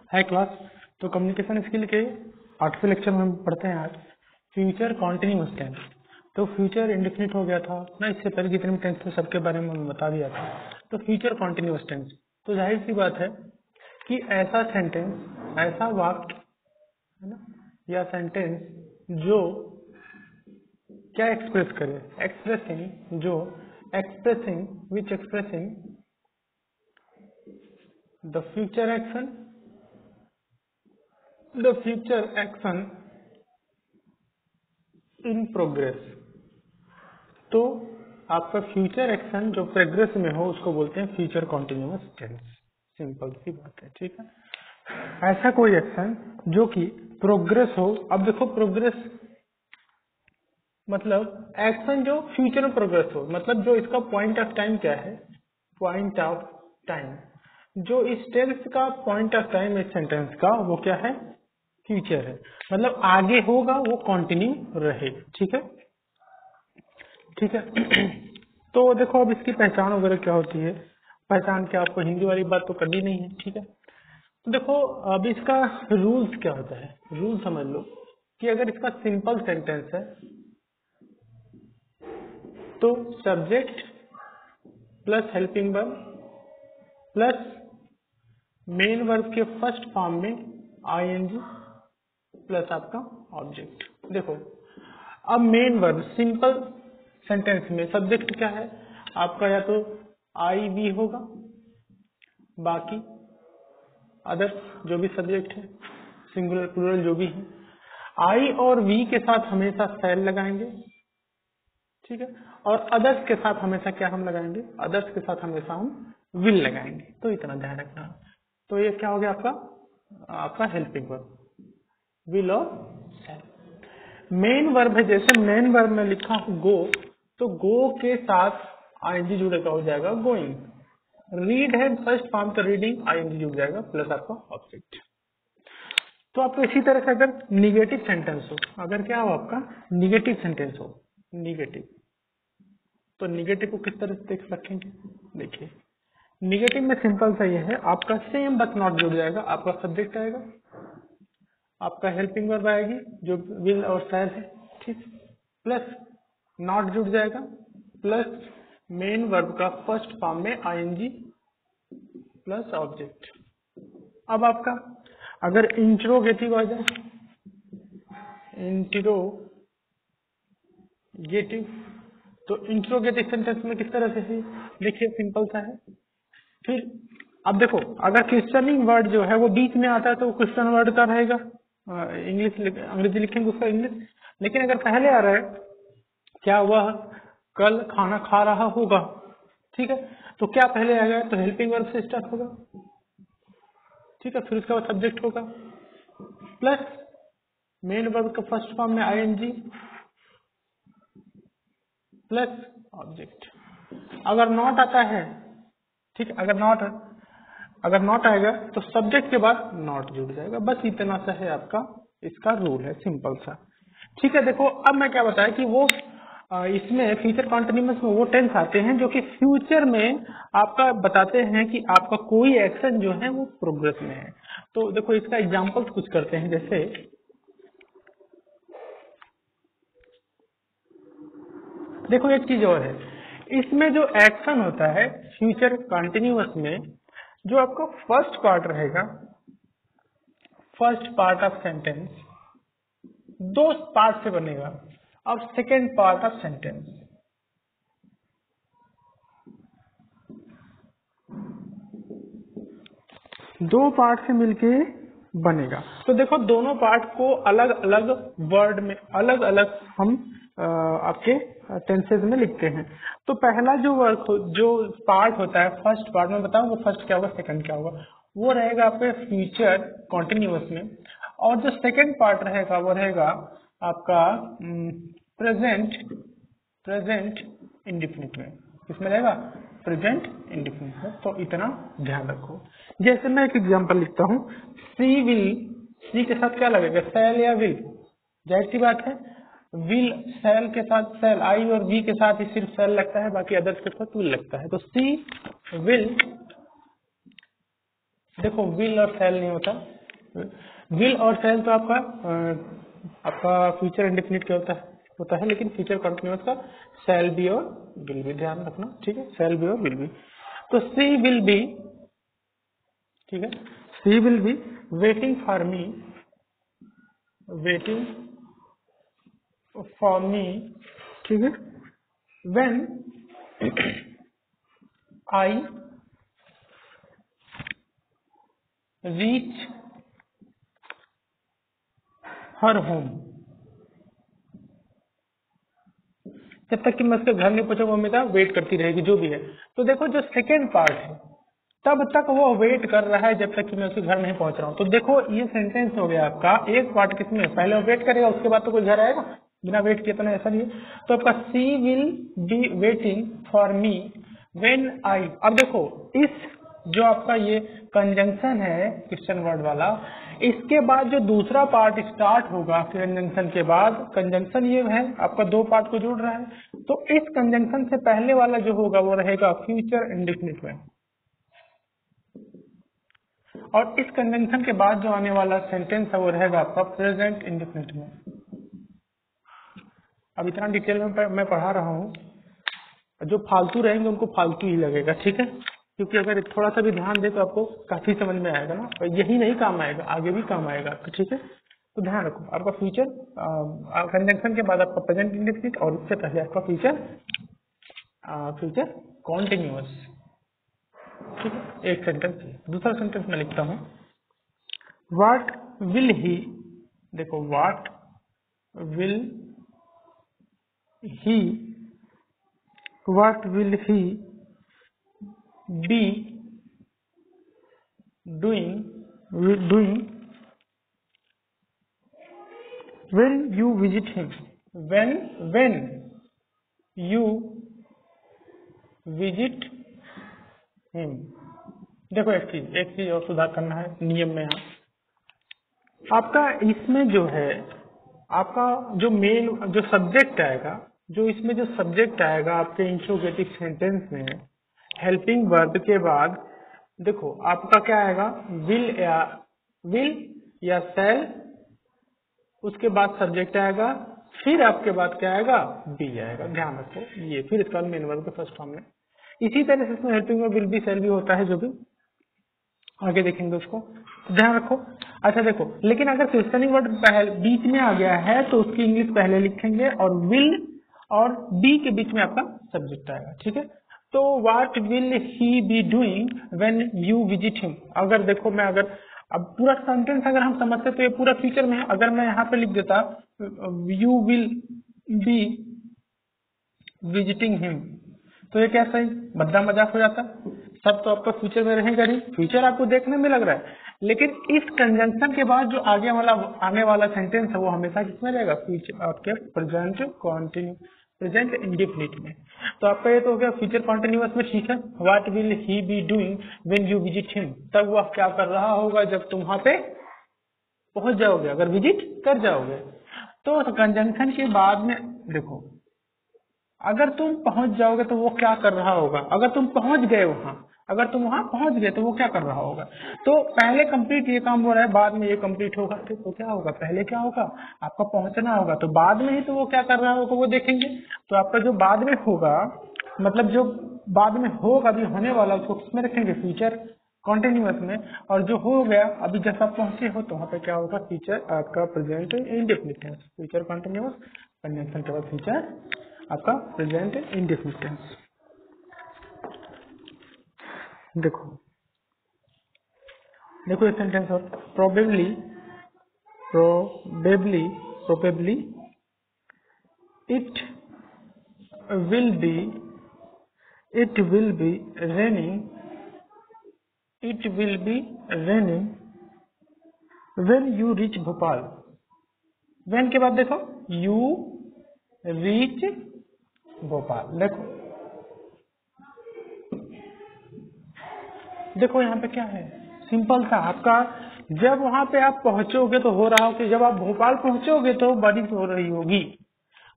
हाय class. तो communication skill के 8वें lecture में हम पढ़ते हैं आज फ्यूचर कॉन्टिन्यूअस टेंस। तो फ्यूचर इंडेफिनिट हो गया था ना, इससे पहले जितने भी टेंस थे सबके बारे में बता दिया था। तो फ्यूचर कॉन्टिन्यूअस टेंस, तो जाहिर सी बात है कि ऐसा सेंटेंस, ऐसा वाक्य है ना, या सेंटेंस जो क्या एक्सप्रेस करे, एक्सप्रेसिंग, जो expressing, which expressing the future action, the future action in progress. तो आपका फ्यूचर एक्शन जो प्रोग्रेस में हो उसको बोलते हैं फ्यूचर कॉन्टिन्यूअस टेंस। सिंपल सी बात है, ठीक है। ऐसा कोई एक्शन जो कि प्रोग्रेस हो। अब देखो, प्रोग्रेस मतलब एक्शन जो फ्यूचर में प्रोग्रेस हो, मतलब जो इसका पॉइंट ऑफ टाइम क्या है, पॉइंट ऑफ टाइम, जो इस टेंस का पॉइंट ऑफ टाइम इस सेंटेंस का वो क्या है, फ्यूचर है। मतलब आगे होगा, वो कंटिन्यू रहेगा, ठीक है, ठीक है। तो देखो, अब इसकी पहचान वगैरह क्या होती है, पहचान क्या, आपको हिंदी वाली बात तो करनी नहीं है, ठीक है। तो देखो, अब इसका रूल्स क्या होता है, रूल समझ लो कि अगर इसका सिंपल सेंटेंस है तो subject plus helping verb plus main verb के फर्स्ट फॉर्म में आईएनजी प्लस आपका ऑब्जेक्ट। देखो, अब मेन वर्ब सिंपल सेंटेंस में सब्जेक्ट क्या है आपका, या तो आई वी होगा, बाकी अदर जो भी सब्जेक्ट है, सिंगुलर प्लूरल जो भी है, आई और वी के साथ हमेशा शैल लगाएंगे, ठीक है। और अदर्स के साथ हमेशा क्या हम लगाएंगे, अदर्स के साथ हमेशा हम विल लगाएंगे। तो इतना ध्यान रखना। तो ये क्या हो गया आपका हेल्पिंग वर्ब, विल और शैल। मेन वर्ब है, जैसे मेन वर्ब में लिखा हूं गो, तो गो के साथ आईएनजी जुड़ेगा, हो जाएगा गोइंग। रीड है फर्स्ट फॉर्म, तो रीडिंग आईएनजी जुड़ जाएगा प्लस आपका ऑब्जेक्ट। तो आपको इसी तरह से अगर निगेटिव सेंटेंस हो, अगर क्या हो आपका निगेटिव सेंटेंस हो, निगेटिव, तो निगेटिव को किस तरह से देख सकेंगे। देखिए, निगेटिव में सिंपल सा ये है, आपका सेम बट नॉट जुड़ जाएगा, आपका सब्जेक्ट आएगा, आपका हेल्पिंग वर्ब आएगी जो विल और शैल है, ठीक, प्लस नॉट जुड़ जाएगा, प्लस मेन वर्ब का फर्स्ट फॉर्म में आईएनजी प्लस ऑब्जेक्ट। अब आपका अगर इंट्रोगेटिव आ जाए, इंट्रोगेटिव, तो इंट्रोगेटिव सेंटेंस में किस तरह से है, देखिए सिंपल सा है। फिर अब देखो, अगर क्वेश्चनिंग वर्ड जो है वो बीच में आता है तो क्वेश्चन वर्ड का रहेगा, इंग्लिश अंग्रेजी लिखेंगे उसका इंग्लिश। लेकिन अगर पहले आ रहा है, क्या वह कल खाना खा रहा होगा, ठीक है, तो क्या पहले आएगा, तो हेल्पिंग वर्ब से स्टार्ट होगा, ठीक है। फिर उसके बाद सब्जेक्ट होगा प्लस मेन वर्ब का फर्स्ट फॉर्म में आईएनजी प्लस ऑब्जेक्ट। अगर नॉट आता है, ठीक, अगर नॉट आएगा तो सब्जेक्ट के बाद नॉट जुड़ जाएगा। बस इतना सा है आपका इसका रूल है, सिंपल सा, ठीक है। देखो, अब मैं क्या बताया कि वो इसमें फ्यूचर कॉन्टिन्यूअस में वो टेंस आते हैं जो कि फ्यूचर में आपका बताते हैं कि आपका कोई एक्शन जो है वो प्रोग्रेस में है। तो देखो, इसका एग्जांपल कुछ करते हैं। जैसे देखो, एक चीज और है, इसमें जो एक्शन होता है फ्यूचर कॉन्टिन्यूअस में, जो आपका फर्स्ट पार्ट रहेगा, फर्स्ट पार्ट ऑफ सेंटेंस दो पार्ट से बनेगा, और सेकेंड पार्ट ऑफ सेंटेंस दो पार्ट से मिलके बनेगा। तो देखो, दोनों पार्ट को अलग अलग वर्ड में अलग अलग हम आपके टेंसेज में लिखते हैं। तो पहला जो वर्क जो पार्ट होता है, फर्स्ट पार्ट में बताऊं वो फर्स्ट क्या होगा, सेकंड क्या होगा, वो रहेगा आपके फ्यूचर कॉन्टिन्यूअस में। और जो सेकंड पार्ट रहेगा वो रहेगा आपका प्रेजेंट इंडिफिनिट में। किसमें रहेगा, प्रेजेंट इंडिफिनिट में। तो इतना ध्यान रखो। जैसे मैं एक एग्जांपल लिखता हूँ, सी विल, सी के साथ क्या लगेगा, शैल या विल, जाहिर सी बात है विल शैल के साथ, शैल आई और वी के साथ ही सिर्फ शैल लगता है, बाकी अदर्स के साथ विल लगता है। तो सी विल, देखो विल और शैल नहीं होता, विल और शैल तो आपका फ्यूचर इंडेफिनिट क्या होता है, लेकिन फ्यूचर कंटिन्यूअस का शैल बी और विल बी, ध्यान रखना, ठीक है, शैल बी और विल बी। तो सी विल बी, ठीक है, she will be waiting for me, ठीक है, when I reach her home, जब तक कि मैं उसके घर नहीं पहुंचा वो हमेशा वेट करती रहेगी, जो भी है। तो देखो जो सेकेंड पार्ट है तब तक वो वेट कर रहा है जब तक कि मैं उसके घर नहीं पहुंच रहा हूँ। तो देखो ये सेंटेंस हो गया आपका, एक पार्ट किसमें, पहले वो वेट करेगा उसके बाद तो कोई घर आएगा, बिना वेट किए तो नहीं, ऐसा नहीं है। तो आपका she will be waiting for me when I, अब देखो इस जो आपका ये कंजंक्शन है क्वेश्चन वर्ड वाला, इसके बाद जो दूसरा पार्ट स्टार्ट होगा कंजंक्शन के बाद, कंजंक्शन ये है आपका दो पार्ट को जोड़ रहा है, तो इस कंजंक्शन से पहले वाला जो होगा वो रहेगा फ्यूचर इंडेफिनिट में, और इस कंजंक्शन के बाद जो आने वाला सेंटेंस है वो रहेगा आपका प्रेजेंट इंडेफिनिट में। अब इतना डिटेल में मैं पढ़ा रहा हूँ, जो फालतू रहेंगे उनको फालतू ही लगेगा, ठीक है, क्योंकि अगर थोड़ा सा भी ध्यान दे तो आपको काफी समझ में आएगा ना, और यही नहीं काम आएगा, आगे भी काम आएगा आपका, ठीक है। तो ध्यान रखो, आपका फ्यूचर कंजंक्शन के बाद आपका प्रेजेंट इंडेफिनिट, और उससे पहले आपका फ्यूचर कॉन्टिन्यूअस, ठीक है। एक सेंटेंस, दूसरा सेंटेंस मैं लिखता हूँ, व्हाट विल ही, देखो what will he, what will he be doing when you visit him, when you visit him। देखो एक चीज और सुधार करना है नियम में, यहाँ आपका इसमें जो है आपका जो मेन जो सब्जेक्ट आएगा, जो इसमें जो सब्जेक्ट आएगा आपके इंट्रोगेटिव सेंटेंस में हेल्पिंग वर्ब के बाद, देखो आपका क्या आएगा, विल या शैल, उसके बाद सब्जेक्ट आएगा, फिर आपके बाद क्या आएगा, बी आएगा, ध्यान रखो ये, फिर इसका मेन वर्ब के फर्स्ट फॉर्म में। इसी तरह से इसमें हेल्पिंग वर्ब विल बी शैल भी होता है, जो भी आगे देखेंगे उसको, ध्यान रखो। अच्छा देखो, लेकिन अगर क्वेश्चनिंग वर्ड बीच में आ गया है तो उसकी इंग्लिश पहले लिखेंगे, और विल और बी के बीच में आपका सब्जेक्ट आएगा, ठीक है। तो what will he be doing when you visit him, अगर देखो मैं अगर अब पूरा सेंटेंस अगर हम समझते तो ये पूरा फ्यूचर में है, अगर मैं यहाँ पे लिख देता you will be visiting him, तो ये क्या सही भद्दा मजाक हो जाता, सब तो आपका फ्यूचर में रहेगा नहीं, फ्यूचर आपको देखने में लग रहा है, लेकिन इस कंजंक्शन के बाद जो आने वाला सेंटेंस है वो हमेशा किसमें रहेगा, फ्यूचर आपके प्रेजेंट इंडेफिनिट में। तो आपका ये तो हो गया फ्यूचर कॉन्टिन्यूअस में, ठीक है। What will he be doing when you visit him, तब वह क्या कर रहा होगा जब तुम वहां पे पहुंच जाओगे, अगर विजिट कर जाओगे। तो कंजंक्शन के बाद में देखो, अगर तुम पहुंच जाओगे तो वो क्या कर रहा होगा, अगर तुम पहुंच गए वहां, अगर तुम वहां पहुंच गए तो वो क्या कर रहा होगा। तो पहले कंप्लीट ये काम हो रहा है, बाद में ये कंप्लीट होगा, तो क्या होगा, पहले क्या होगा, आपका पहुंचना होगा, तो बाद में ही तो वो क्या कर रहा होगा वो देखेंगे। तो आपका जो बाद में होगा, मतलब जो बाद में होगा, अभी होने वाला, उसको किसमें रखेंगे, फ्यूचर कॉन्टिन्यूअस में, और जो हो गया अभी जैसा पहुंचे हो तो वहाँ पे क्या होगा, फ्यूचर आपका present indefinite tense, future continuous conjunction के बाद फ्यूचर आपका प्रेजेंट इंडेफिनिट टेंस। देखो ये सेंटेंस और probably it will be raining when you reach Bhopal. When के बाद देखो यू रीच भोपाल, देखो यहाँ पे क्या है, सिंपल सा आपका, जब वहां पे आप पहुंचोगे तो हो रहा हो कि जब आप भोपाल पहुंचोगे तो बारिश हो रही होगी,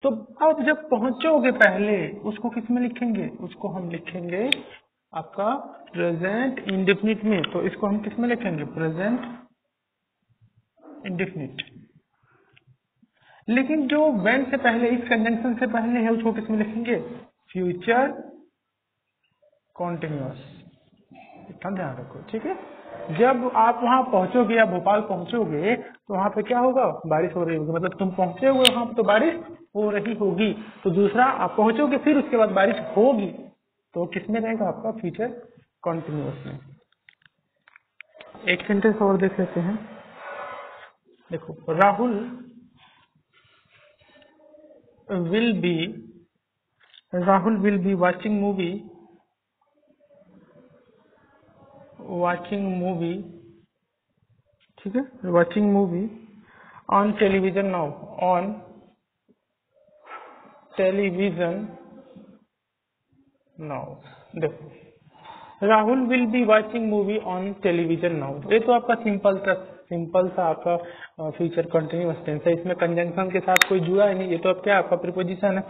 तो अब जब पहुंचोगे पहले उसको किस में लिखेंगे, उसको हम लिखेंगे आपका प्रेजेंट इंडेफिनिट में, तो इसको हम किस में लिखेंगे, प्रेजेंट इंडेफिनिट। लेकिन जो व्हेन से पहले, इस कंजंक्शन से पहले है, उसको किसमें लिखेंगे? Future continuous. इतना ध्यान रखो, ठीक है। जब आप वहां पहुंचोगे या भोपाल पहुंचोगे तो वहां पे क्या होगा? बारिश हो रही होगी, मतलब तुम पहुंचे हुए वहां पे तो बारिश हो रही होगी। तो दूसरा, आप पहुंचोगे फिर उसके बाद बारिश होगी, तो किसमें रहेगा? आपका फ्यूचर कॉन्टिन्यूअस में। एक सेंटेंस और देख लेते हैं। देखो, Rahul will be watching movie, ठीक है, watching movie on television now, on television now. देखो, Rahul will be watching movie on television now, ये तो आपका सिंपल सा आपका फ्यूचर कंटिन्यूअस टेंस है। इसमें कंजंक्शन के साथ कोई जुड़ा है नहीं, ये तो अब क्या आपका प्रीपोजिशन है।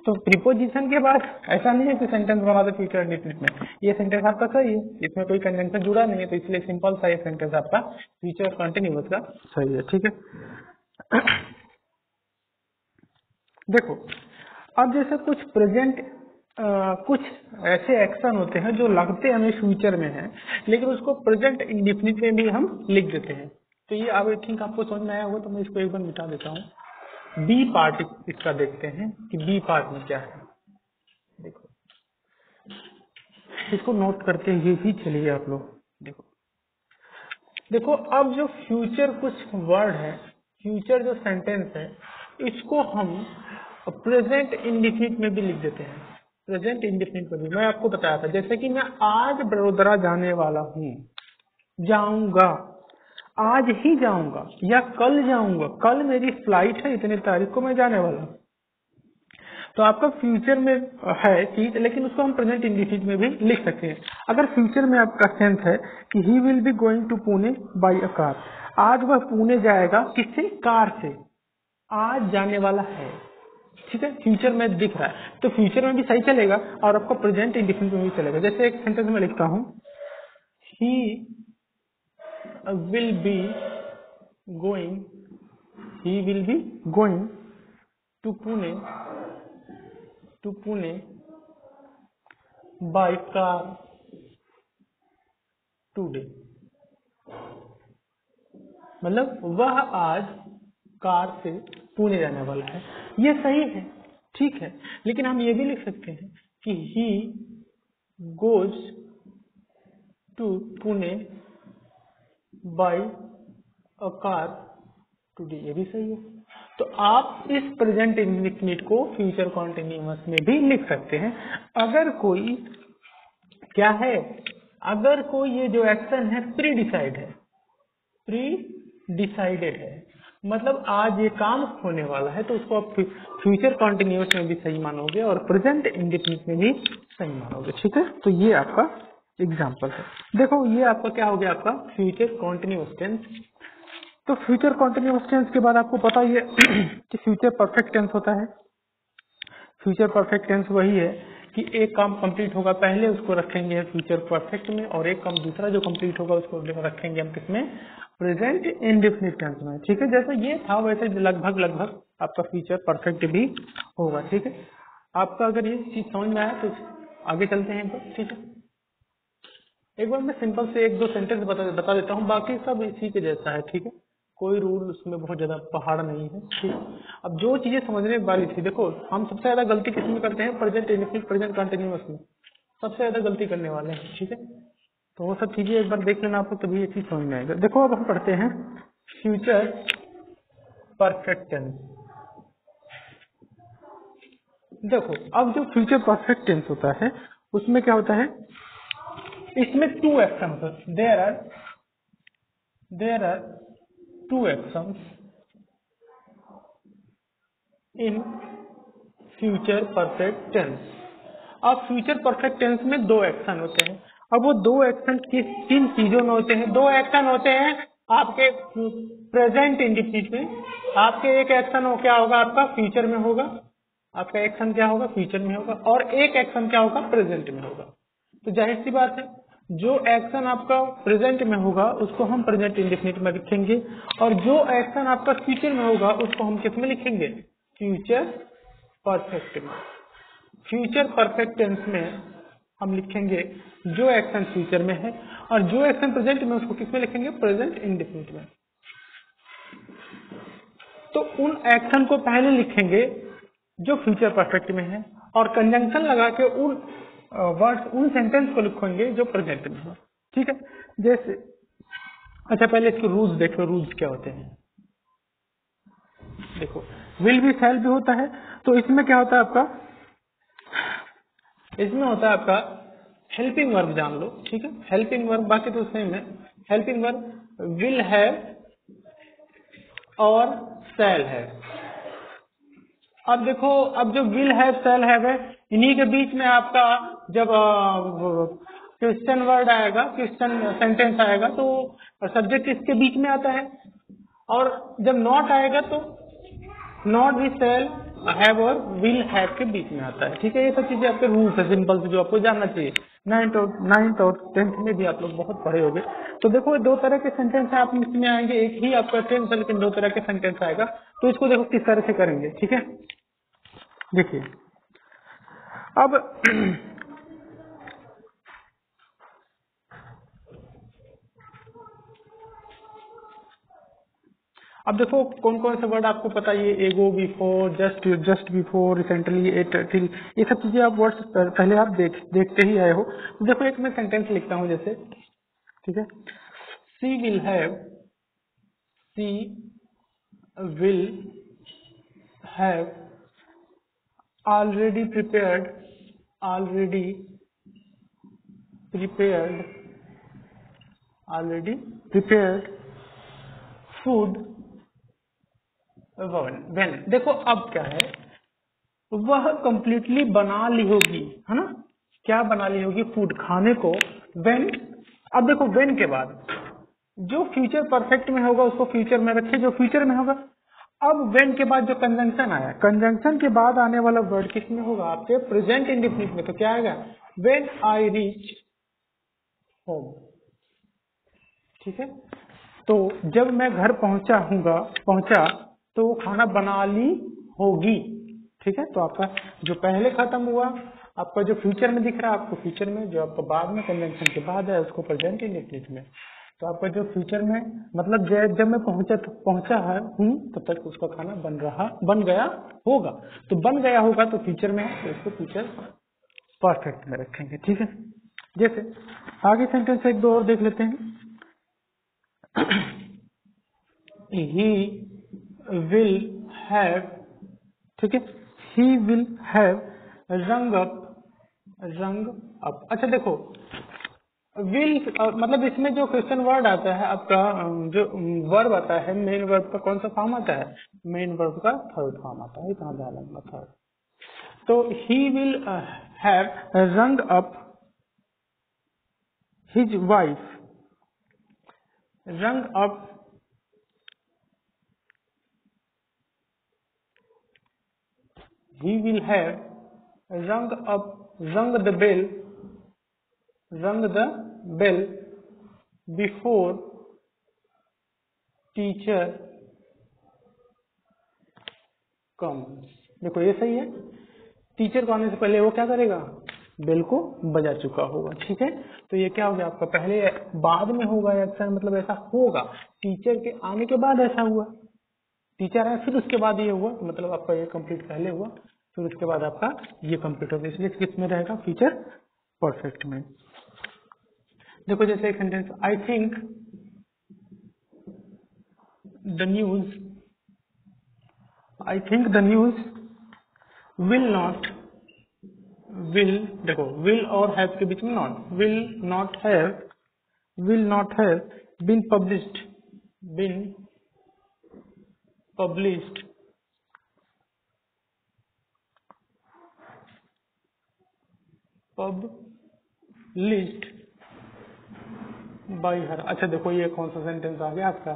तो प्रीपोजिशन के बाद ऐसा नहीं है कि सेंटेंस बना दो फ्यूचर इंडेफिनिट में, ये सेंटेंस आपका सही है, इसमें कोई कंजंक्शन जुड़ा नहीं है, तो इसलिए सिंपल सा ये सेंटेंस आपका फ्यूचर कंटिन्यूअस का सही है, ठीक है। देखो, अब जैसे कुछ ऐसे एक्शन होते हैं जो लगते हमें फ्यूचर में है, लेकिन उसको प्रेजेंट इंडेफिनिट में भी हम लिख देते हैं। तो ये अब आई थिंक आपको समझ में आया होगा, तो मैं इसको एक बार मिटा देता हूँ। बी पार्ट इसका देखते हैं कि बी पार्ट में क्या है। देखो, इसको नोट करते हुए ही चलिए आप लोग। देखो, अब जो फ्यूचर कुछ वर्ड है, फ्यूचर जो सेंटेंस है, इसको हम प्रेजेंट इंडेफिनिट में भी लिख देते हैं। प्रेजेंट इंडेफिनिट में भी मैं आपको बताया था, जैसे कि मैं आज बड़ोदरा जाने वाला हूँ, जाऊंगा, आज ही जाऊंगा या कल जाऊंगा, कल मेरी फ्लाइट है, इतने तारीख को मैं जाने वाला हूँ। तो आपका फ्यूचर में है चीज, लेकिन उसको हम प्रेजेंट इंडेफिनिट में भी लिख सकते हैं। अगर फ्यूचर में आपका सेंस है कि he will be going to Pune by a car, आज वह पुणे जाएगा किससे? कार से, आज जाने वाला है, ठीक है, फ्यूचर में दिख रहा है, तो फ्यूचर में भी सही चलेगा और आपको प्रेजेंट इंडेफिनिट में भी चलेगा। जैसे एक सेंटेंस में लिखता हूँ, he will be going to Pune by car today, मतलब वह आज कार से पुणे जाने वाला है। ये सही है, ठीक है, लेकिन हम ये भी लिख सकते हैं कि he goes to Pune by a car today, ये भी सही है। तो आप इस प्रेजेंट इंडेफिनिट को फ्यूचर कॉन्टिन्यूअस में भी लिख सकते हैं। अगर कोई क्या है, अगर कोई ये जो एक्शन है प्री डिसाइडेड है, मतलब आज ये काम होने वाला है, तो उसको आप फ्यूचर कॉन्टिन्यूअस में भी सही मानोगे और प्रेजेंट इंडेफिनिट में भी सही मानोगे, ठीक है। तो ये आपका एग्जाम्पल है। देखो, ये आपका क्या हो गया? आपका फ्यूचर कॉन्टिन्यूअस टेंस। तो फ्यूचर कॉन्टिन्यूअस टेंस के बाद आपको पता ही है कि फ्यूचर परफेक्ट टेंस होता है। फ्यूचर परफेक्ट टेंस वही है कि एक काम कंप्लीट होगा पहले उसको रखेंगे फ्यूचर परफेक्ट में, और एक काम दूसरा जो कंप्लीट होगा उसको रखेंगे हम किसमें? प्रेजेंट इंडेफिनिट टेंस में, ठीक है। जैसे ये था वैसे लगभग आपका फ्यूचर परफेक्ट भी होगा, ठीक है। आपका अगर ये चीज समझ में आया तो आगे चलते हैं, ठीक है। एक बार मैं सिंपल से एक दो सेंटेंस बता देता हूँ, बाकी सब इसी के जैसा है, ठीक है। कोई रूल उसमें बहुत ज्यादा पहाड़ नहीं है, ठीक है। अब जो चीजें समझने वाली थी, देखो हम सबसे ज्यादा गलती किसमें करते हैं? प्रेजेंट इंडेफिनिट, प्रेजेंट कंटिन्यूअस में सबसे ज्यादा गलती करने वाले हैं, ठीक है। तो वो सब चीजें एक बार देख लेना आपको, तभी ये चीज समझ में आएगा। देखो, अब हम पढ़ते हैं फ्यूचर परफेक्ट टेंस। देखो, अब जो फ्यूचर परफेक्ट टेंस होता है उसमें क्या होता है? इसमें टू एक्शन होते हैं। There are two actions in future perfect tense. अब फ्यूचर परफेक्ट टेंस में दो एक्शन होते हैं। अब वो दो एक्शन किन चीजों में होते हैं? दो एक्शन होते हैं आपके प्रेजेंट इंडेफिनिट में। आपके एक एक्शन हो क्या होगा? आपका फ्यूचर में होगा। आपका एक्शन क्या होगा? फ्यूचर में होगा। और एक एक्शन क्या होगा? प्रेजेंट में होगा। तो जाहिर सी बात है, जो एक्शन आपका प्रेजेंट में होगा उसको हम प्रेजेंट इंडेफिनिट में लिखेंगे, और जो एक्शन आपका फ्यूचर में होगा उसको हम किस में लिखेंगे? फ्यूचर परफेक्ट में। फ्यूचर परफेक्ट टेंस में हम लिखेंगे जो एक्शन फ्यूचर में है, और जो एक्शन प्रेजेंट में उसको किस में लिखेंगे? प्रेजेंट इंडेफिनिट में। तो उन एक्शन को पहले लिखेंगे जो फ्यूचर परफेक्ट में है, और कंजंक्शन लगा के उन वर्ड्स, उन सेंटेंस को लिखेंगे जो प्रेजेंट में है। ठीक है, जैसे अच्छा पहले इसके रूल्स देख लो, रूल्स क्या होते हैं। देखो विल भी शैल भी होता है, तो इसमें क्या होता है आपका? इसमें होता है आपका हेल्पिंग वर्ब, जान लो। ठीक है, हेल्पिंग वर्ब, बाकी तो सेम है। हेल्पिंग वर्ब विल हैव और शैल है। अब देखो, अब जो विल हैव शैल हैव है, इन्हीं के बीच में आपका जब क्वेश्चन वर्ड आएगा, क्वेश्चन सेंटेंस आएगा, तो सब्जेक्ट इसके बीच में आता है, और जब नॉट आएगा तो नॉट भी शैल हैव और विल हैव के बीच में आता है। ठीक है, ये सब चीजें आपके रूल्स है सिंपल से, जो आपको जानना चाहिए। 9th और 10th में भी आप लोग बहुत पढ़े होंगे। तो देखो दो तरह के सेंटेंस है आप इसमें आएंगे, एक ही आपका टेंस है लेकिन दो तरह के सेंटेंस आएगा। तो इसको देखो किस तरह से करेंगे। ठीक है, देखिए अब देखो कौन कौन से वर्ड आपको पता है, ये ago, before, just before, recently, at, till, ये सब चीजें आप वर्ड्स पहले आप देखते ही आए हो। तो देखो एक मैं सेंटेंस लिखता हूं जैसे, ठीक है, she will have already prepared food when. देखो अब क्या है, वह कंप्लीटली बना ली होगी, है ना? क्या बना ली होगी? फूड, खाने को। व्हेन, अब देखो व्हेन के बाद जो फ्यूचर परफेक्ट में होगा उसको फ्यूचर में रखे, जो फ्यूचर में होगा। अब व्हेन के बाद जो कंजंक्शन आया, कंजंक्शन के बाद आने वाला वर्ड किस में होगा? आपके प्रेजेंट इंडेफिनिट में। तो क्या आएगा? When I reach home. ठीक है, तो जब मैं घर पहुंचा तो वो खाना बना ली होगी। ठीक है, तो आपका जो पहले खत्म हुआ, आपका जो फ्यूचर में दिख रहा है आपको फ्यूचर में, जो आपका बाद में कंजंक्शन के बाद है उसको प्रेजेंट इंडेफिनिट में। तो आपका जो फ्यूचर में मतलब जब मैं पहुंचा हूँ तब तक उसका खाना बन गया होगा। तो बन गया होगा तो फ्यूचर में है, तो इसको फ्यूचर परफेक्ट में रखेंगे। ठीक है, जैसे आगे सेंटेंस एक दो और देख लेते हैं। he will have, ठीक है, he will have rung up। अच्छा देखो विल मतलब इसमें जो क्वेश्चन वर्ड आता है आपका, जो वर्ब आता है, मेन वर्ब का कौन सा फॉर्म आता है? मेन वर्ब का थर्ड फॉर्म आता है। कहाँ जा रहा है थर्ड? तो he will have rung up his wife, rung up he will have rung the bell before teacher comes। देखो ये सही है, टीचर को आने से पहले वो क्या करेगा? बेल को बजा चुका होगा। ठीक है, तो ये क्या हो गया आपका? पहले बाद में होगा एक्शन, मतलब ऐसा होगा, टीचर के आने के बाद ऐसा हुआ। टीचर आया फिर उसके बाद ये हुआ, तो मतलब आपका ये कंप्लीट पहले हुआ, फिर उसके बाद आपका ये कंप्लीट होगा, इसलिए किस में रहेगा? फ्यूचर परफेक्ट में। देखो जैसे एक sentence, I think the news देखो विल और हैव के बीच में not, will not have been published by her. अच्छा देखो ये कौन सा सेंटेंस आ गया आपका?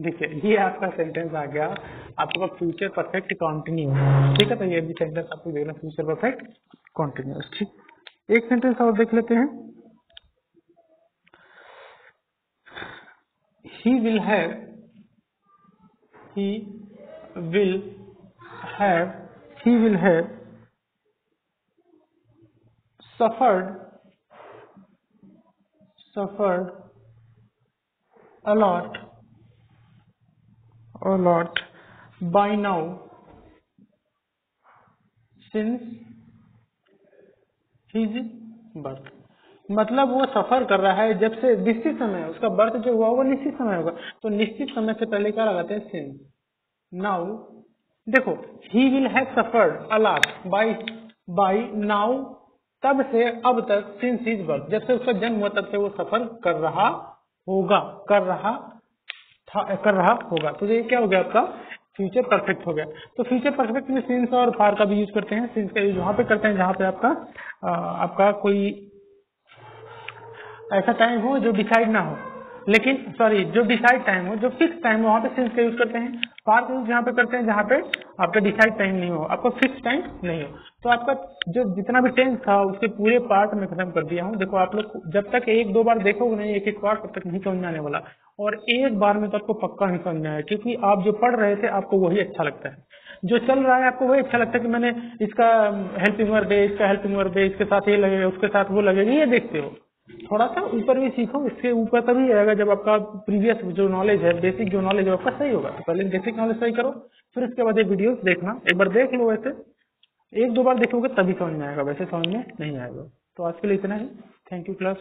देखिए ये आपका सेंटेंस आ गया आपका फ्यूचर परफेक्ट कॉन्टिन्यूअस। ठीक है, तो ये भी सेंटेंस आपको देखना, फ्यूचर परफेक्ट कॉन्टिन्यूअस। ठीक, एक सेंटेंस और देख लेते हैं। he will have suffered a lot by now since his birth। मतलब वो सफर कर रहा है जब से निश्चित समय, उसका बर्थ जो हुआ वो निश्चित समय होगा, तो निश्चित समय से पहले क्या लगाते हैं, सिंस। नाउ देखो, he will have suffered a lot by now, तब से अब तक, सिंस हिज बर्थ, जब से उसका जन्म हुआ तब से वो सफर कर रहा होगा, कर रहा होगा। तो ये क्या हो गया आपका, फ्यूचर परफेक्ट हो गया। तो फ्यूचर परफेक्ट में सिंस और फार का भी यूज करते हैं। सिंस का यूज वहां पे करते हैं जहां पे आपका कोई ऐसा टाइम हो जो डिसाइड ना हो, लेकिन जो डिसाइड टाइम हो, जो फिक्स टाइम हो, वहां पे सिंस का यूज करते हैं। फार का यूज जहाँ पे करते हैं जहाँ पे आपका डिसाइड टाइम नहीं हो, आपका फिक्स टाइम नहीं हो। तो आपका जो जितना भी टेंस था उसके पूरे पार्ट में खत्म कर दिया हूँ। देखो आप लोग जब तक एक दो बार देखोगे नहीं, एक बार तब तक नहीं समझ में आने वाला, और एक बार में तो आपको पक्का नहीं समझ में आया, क्योंकि आप जो पढ़ रहे थे आपको वही अच्छा लगता है, जो चल रहा है आपको वही अच्छा लगता है कि मैंने इसका हेल्पिंग वर्ब है, इसका हेल्पिंग वर्ब है, इसके साथ ये लगेगा, उसके साथ वो लगेगा, ये देखते हो। थोड़ा सा ऊपर भी सीखो, इसके ऊपर तभी आएगा जब आपका प्रीवियस जो नॉलेज है, बेसिक जो नॉलेज है आपका सही होगा। तो पहले बेसिक नॉलेज सही करो, फिर उसके बाद ये वीडियोस देखना, एक बार देख लो, वैसे एक दो बार देखोगे तभी समझ में आएगा, वैसे समझ में नहीं आएगा। तो आज के लिए इतना ही। Thank you class.